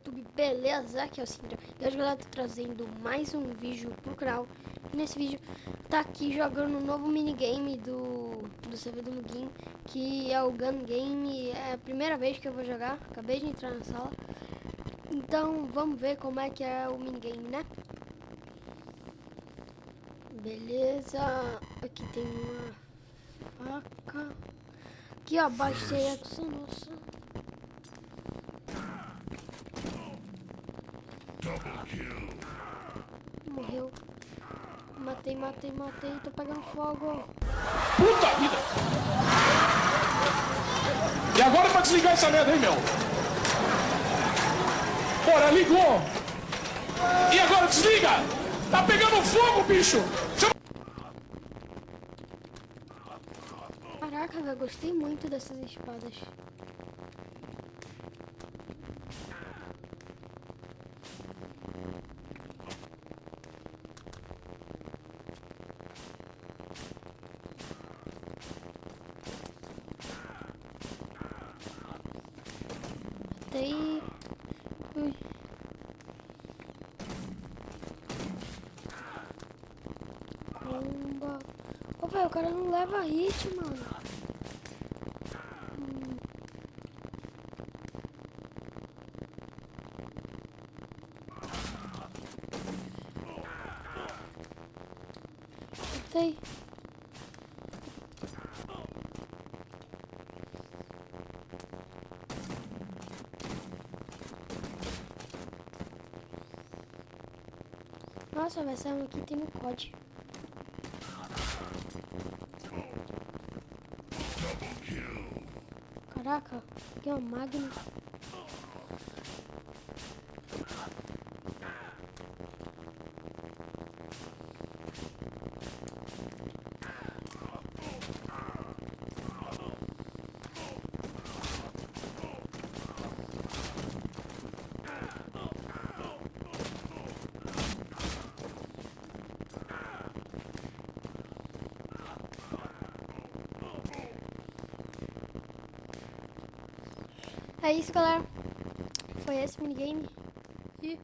YouTube, beleza? Aqui é o Cintra. E hoje, galera, tô trazendo mais um vídeo pro canal. Nesse vídeo, tá aqui jogando um novo minigame do server do Muguinho, que é o Gun Game. É a primeira vez que eu vou jogar, acabei de entrar na sala. Então, vamos ver como é que é o minigame, né? Beleza. Aqui tem uma faca. Aqui, ó, baixei essa, nossa. Morreu. Matei. Tô pegando fogo. Puta vida! E agora pra desligar essa merda aí, meu? Bora, ligou! E agora desliga! Tá pegando fogo, bicho! Caraca, velho, gostei muito dessas espadas. Matei. Ui. Bomba. Ô, velho, o cara não leva hit, mano. Matei. Nossa, vai sair um aqui tem um COD. Caraca, aqui é uma Magna. É isso, galera. Foi esse minigame. E